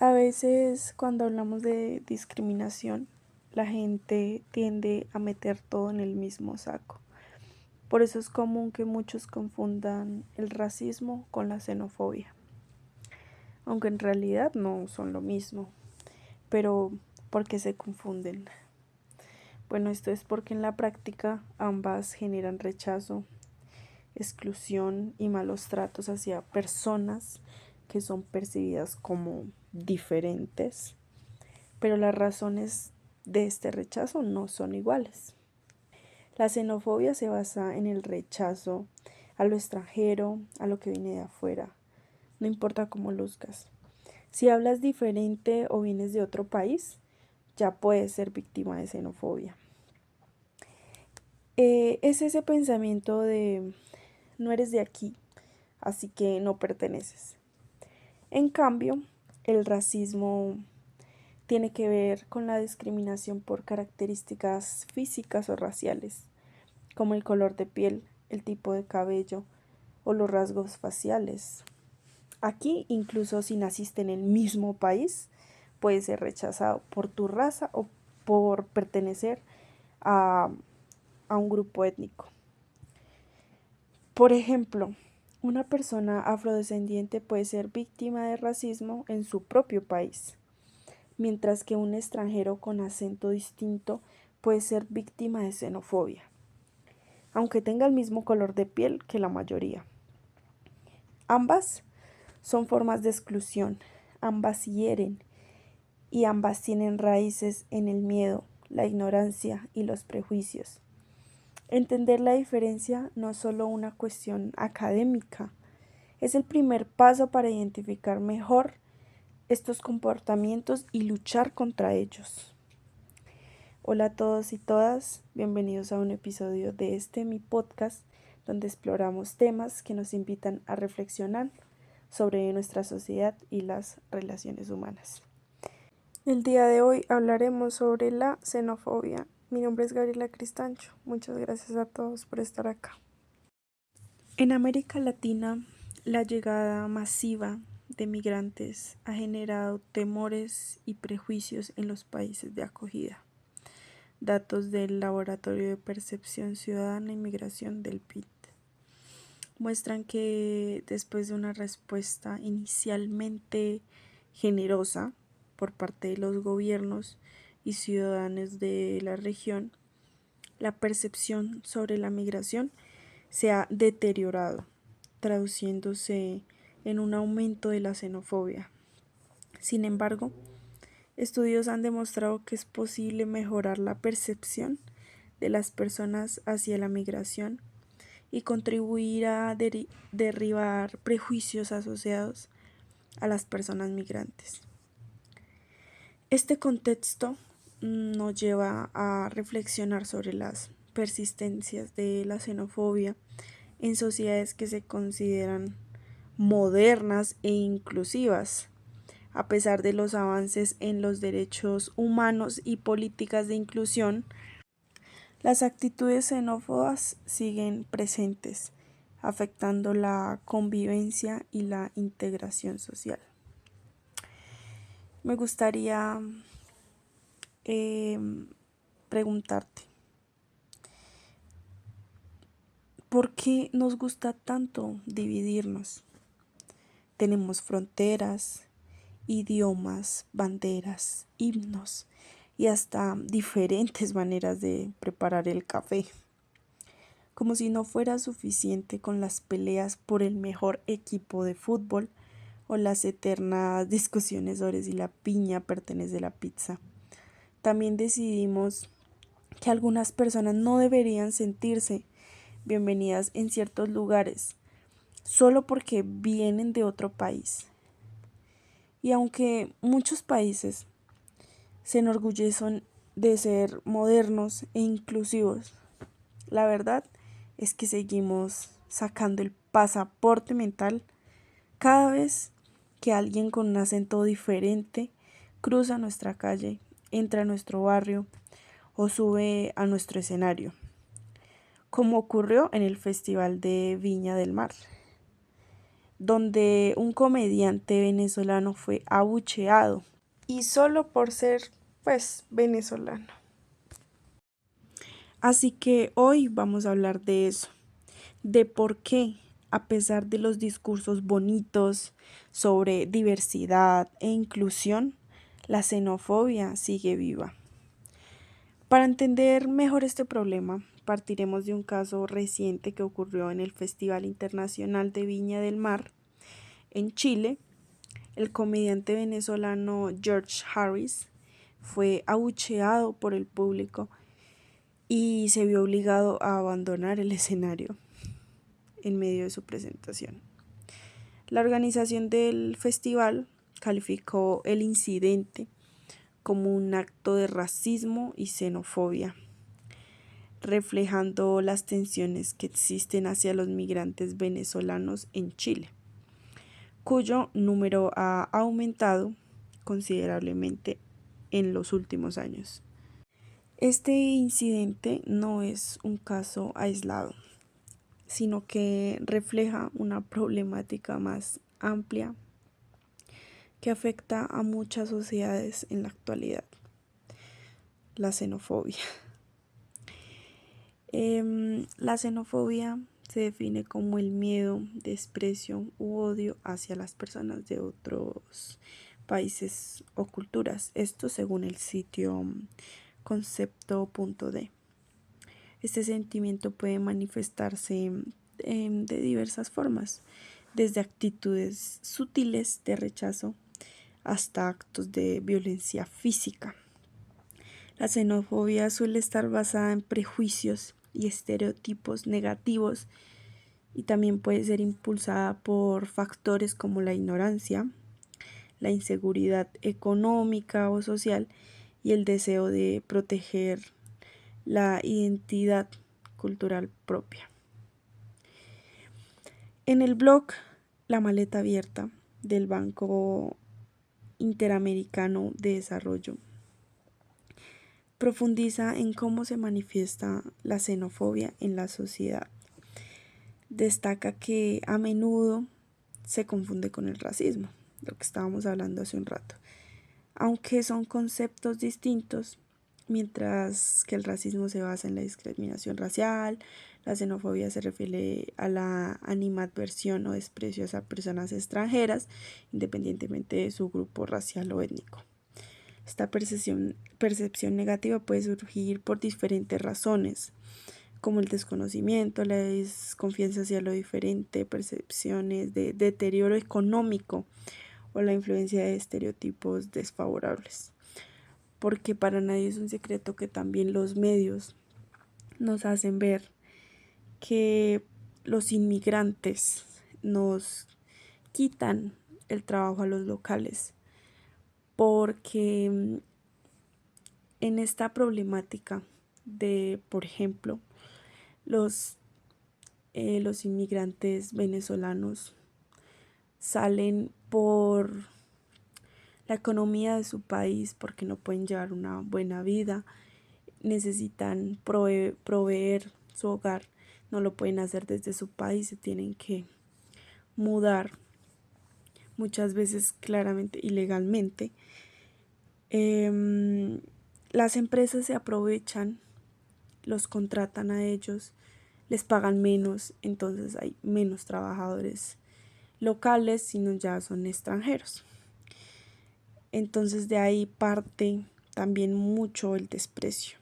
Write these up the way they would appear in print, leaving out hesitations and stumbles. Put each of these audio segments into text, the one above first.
A veces cuando hablamos de discriminación, la gente tiende a meter todo en el mismo saco. Por eso es común que muchos confundan el racismo con la xenofobia, aunque en realidad no son lo mismo. Pero ¿por qué se confunden? Bueno, esto es porque en la práctica ambas generan rechazo, exclusión y malos tratos hacia personas que son percibidas como diferentes, pero las razones de este rechazo no son iguales. La xenofobia se basa en el rechazo a lo extranjero, a lo que viene de afuera, no importa cómo luzcas. Si hablas diferente o vienes de otro país, ya puedes ser víctima de xenofobia. Es ese pensamiento de no eres de aquí, así que no perteneces. En cambio, el racismo tiene que ver con la discriminación por características físicas o raciales, como el color de piel, el tipo de cabello o los rasgos faciales. Aquí, incluso si naciste en el mismo país, puedes ser rechazado por tu raza o por pertenecer a, a un grupo étnico. Por ejemplo, una persona afrodescendiente puede ser víctima de racismo en su propio país, mientras que un extranjero con acento distinto puede ser víctima de xenofobia, aunque tenga el mismo color de piel que la mayoría. Ambas son formas de exclusión, ambas hieren y ambas tienen raíces en el miedo, la ignorancia y los prejuicios. Entender la diferencia no es solo una cuestión académica, es el primer paso para identificar mejor estos comportamientos y luchar contra ellos. Hola a todos y todas, bienvenidos a un episodio de mi podcast, donde exploramos temas que nos invitan a reflexionar sobre nuestra sociedad y las relaciones humanas. El día de hoy hablaremos sobre la xenofobia. Mi nombre es Gabriela Cristancho. Muchas gracias a todos por estar acá. En América Latina, la llegada masiva de migrantes ha generado temores y prejuicios en los países de acogida. Datos del Laboratorio de Percepción Ciudadana e Inmigración del PIT muestran que después de una respuesta inicialmente generosa por parte de los gobiernos y ciudadanos de la región, la percepción sobre la migración se ha deteriorado, traduciéndose en un aumento de la xenofobia. Sin embargo, estudios han demostrado que es posible mejorar la percepción de las personas hacia la migración y contribuir a derribar prejuicios asociados a las personas migrantes. Este contexto nos lleva a reflexionar sobre las persistencias de la xenofobia en sociedades que se consideran modernas e inclusivas, a pesar de los avances en los derechos humanos y políticas de inclusión. Las actitudes xenófobas siguen presentes, afectando la convivencia y la integración social. Me gustaría preguntarte, ¿por qué nos gusta tanto dividirnos? Tenemos fronteras, idiomas, banderas, himnos y hasta diferentes maneras de preparar el café. Como si no fuera suficiente con las peleas por el mejor equipo de fútbol o las eternas discusiones sobre si la piña pertenece a la pizza. También decidimos que algunas personas no deberían sentirse bienvenidas en ciertos lugares solo porque vienen de otro país. Y aunque muchos países se enorgullecen de ser modernos e inclusivos, la verdad es que seguimos sacando el pasaporte mental cada vez que alguien con un acento diferente cruza nuestra calle, entra a nuestro barrio o sube a nuestro escenario, como ocurrió en el Festival de Viña del Mar. donde un comediante venezolano fue abucheado y solo por ser, pues, venezolano. Así que hoy vamos a hablar de eso, de por qué, a pesar de los discursos bonitos sobre diversidad e inclusión, la xenofobia sigue viva. Para entender mejor este problema, partiremos de un caso reciente que ocurrió en el Festival Internacional de Viña del Mar, en Chile. El comediante venezolano George Harris fue abucheado por el público y se vio obligado a abandonar el escenario en medio de su presentación. La organización del festival calificó el incidente como un acto de racismo y xenofobia, reflejando las tensiones que existen hacia los migrantes venezolanos en Chile, cuyo número ha aumentado considerablemente en los últimos años. Este incidente no es un caso aislado, sino que refleja una problemática más amplia que afecta a muchas sociedades en la actualidad: la xenofobia. La xenofobia se define como el miedo, desprecio u odio hacia las personas de otros países o culturas. Esto según el sitio concepto.de. Este sentimiento puede manifestarse de diversas formas, desde actitudes sutiles de rechazo hasta actos de violencia física. La xenofobia suele estar basada en prejuicios y estereotipos negativos y también puede ser impulsada por factores como la ignorancia, la inseguridad económica o social y el deseo de proteger la identidad cultural propia. En el blog La Maleta Abierta del Banco Interamericano de Desarrollo profundiza en cómo se manifiesta la xenofobia en la sociedad. Destaca que a menudo se confunde con el racismo, lo que estábamos hablando hace un rato, aunque son conceptos distintos. Mientras que el racismo se basa en la discriminación racial, la xenofobia se refiere a la animadversión o desprecio a personas extranjeras, independientemente de su grupo racial o étnico. Esta percepción negativa puede surgir por diferentes razones, como el desconocimiento, la desconfianza hacia lo diferente, percepciones de deterioro económico o la influencia de estereotipos desfavorables. Porque para nadie es un secreto que también los medios nos hacen ver que los inmigrantes nos quitan el trabajo a los locales, porque en esta problemática de, por ejemplo, los inmigrantes venezolanos salen por la economía de su país porque no pueden llevar una buena vida, necesitan proveer su hogar, no lo pueden hacer desde su país, se tienen que mudar, muchas veces claramente ilegalmente. Las empresas se aprovechan, los contratan a ellos, les pagan menos, entonces hay menos trabajadores locales, sino ya son extranjeros. Entonces de ahí parte también mucho el desprecio.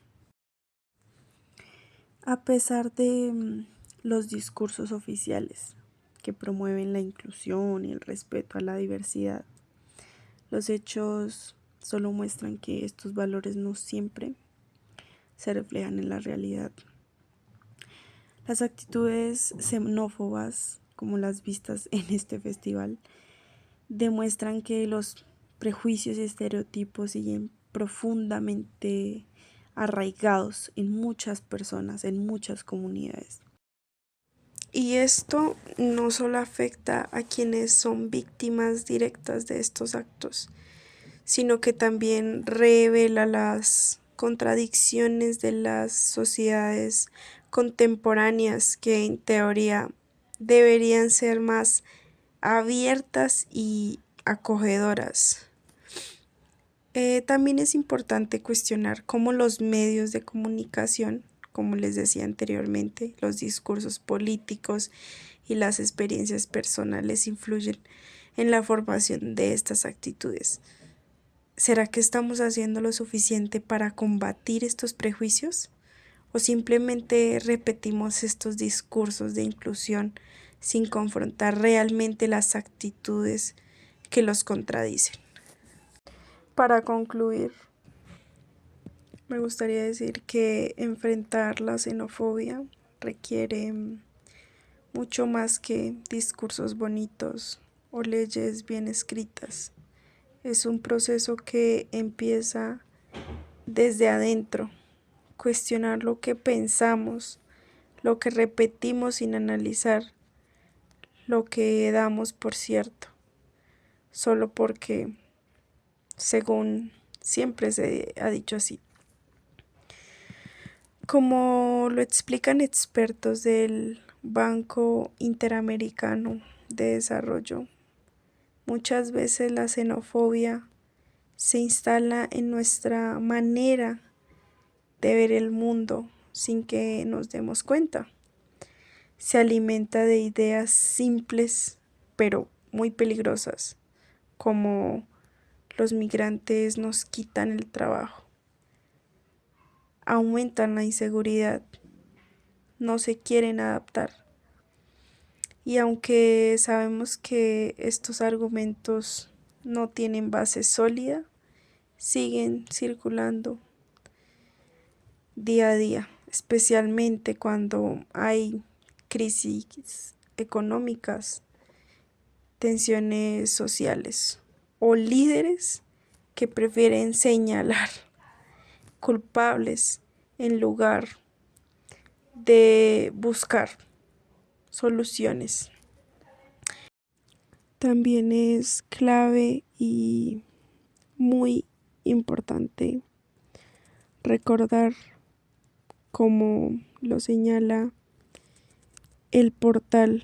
A pesar de los discursos oficiales que promueven la inclusión y el respeto a la diversidad, los hechos solo muestran que estos valores no siempre se reflejan en la realidad. Las actitudes xenófobas, como las vistas en este festival, demuestran que los prejuicios y estereotipos siguen profundamente arraigados en muchas personas, en muchas comunidades. Y esto no solo afecta a quienes son víctimas directas de estos actos, sino que también revela las contradicciones de las sociedades contemporáneas que en teoría deberían ser más abiertas y acogedoras. También es importante cuestionar cómo los medios de comunicación, como les decía anteriormente, los discursos políticos y las experiencias personales influyen en la formación de estas actitudes. ¿Será que estamos haciendo lo suficiente para combatir estos prejuicios? ¿O simplemente repetimos estos discursos de inclusión sin confrontar realmente las actitudes que los contradicen? Para concluir, me gustaría decir que enfrentar la xenofobia requiere mucho más que discursos bonitos o leyes bien escritas. Es un proceso que empieza desde adentro, cuestionar lo que pensamos, lo que repetimos sin analizar, lo que damos por cierto, solo porque, según siempre se ha dicho así. Como lo explican expertos del Banco Interamericano de Desarrollo, muchas veces la xenofobia se instala en nuestra manera de ver el mundo sin que nos demos cuenta. Se alimenta de ideas simples pero muy peligrosas, como los migrantes nos quitan el trabajo, aumentan la inseguridad, no se quieren adaptar. Y aunque sabemos que estos argumentos no tienen base sólida, siguen circulando día a día, especialmente cuando hay crisis económicas, tensiones sociales o líderes que prefieren señalar culpables en lugar de buscar soluciones. También es clave y muy importante recordar, como lo señala el portal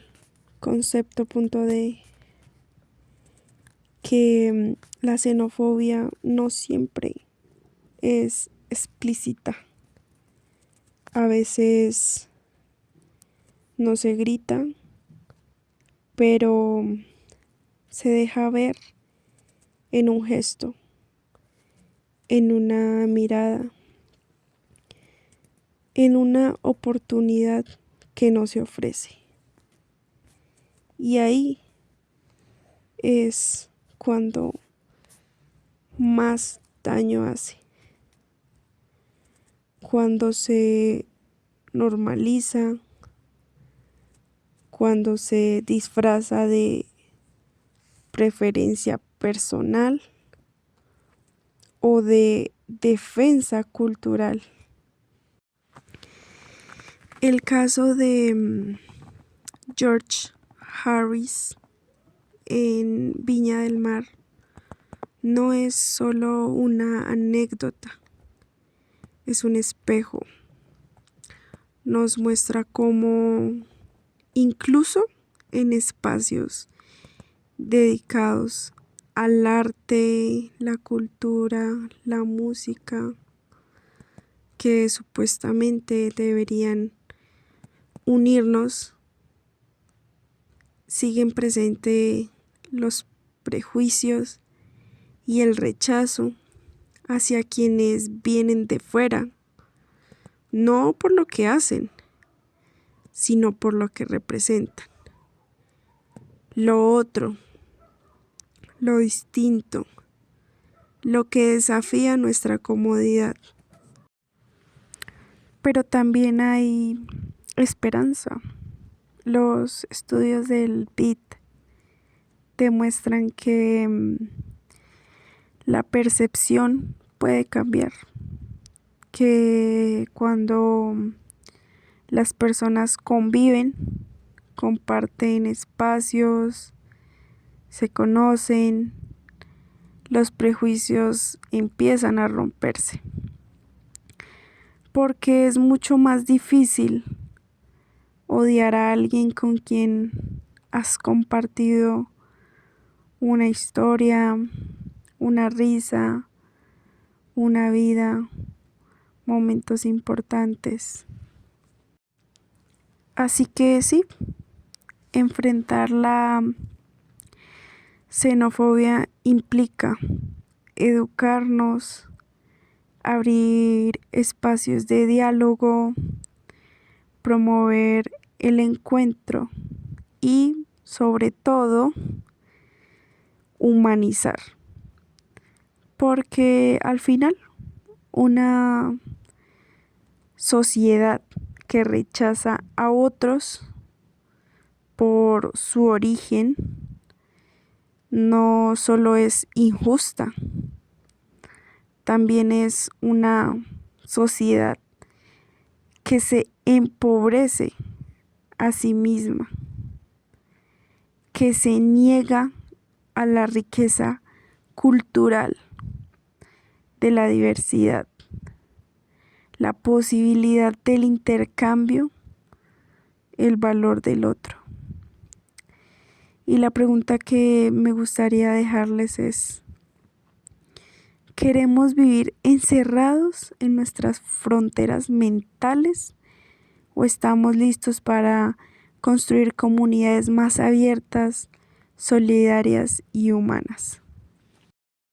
concepto.de, que la xenofobia no siempre es explícita. A veces no se grita, pero se deja ver en un gesto, en una mirada, en una oportunidad que no se ofrece. Y ahí es cuando más daño hace. Cuando se normaliza, cuando se disfraza de preferencia personal o de defensa cultural. El caso de George Harris en Viña del Mar no es solo una anécdota, es un espejo. Nos muestra cómo, incluso en espacios dedicados al arte, la cultura, la música, que supuestamente deberían unirnos, siguen presentes los prejuicios y el rechazo hacia quienes vienen de fuera, no por lo que hacen, sino por lo que representan. Lo otro, lo distinto, lo que desafía nuestra comodidad. Pero también hay esperanza. Los estudios del BIT demuestran que la percepción puede cambiar, que cuando las personas conviven, comparten espacios, se conocen, los prejuicios empiezan a romperse, porque es mucho más difícil odiar a alguien con quien has compartido una historia, una risa, una vida, momentos importantes. Así que sí, enfrentar la xenofobia implica educarnos, abrir espacios de diálogo, promover el encuentro y, sobre todo, humanizar. Porque al final, una sociedad que rechaza a otros por su origen no solo es injusta, también es una sociedad que se empobrece a sí misma, que se niega a la riqueza cultural de la diversidad, la posibilidad del intercambio, el valor del otro. Y la pregunta que me gustaría dejarles es: ¿queremos vivir encerrados en nuestras fronteras mentales o estamos listos para construir comunidades más abiertas, solidarias y humanas?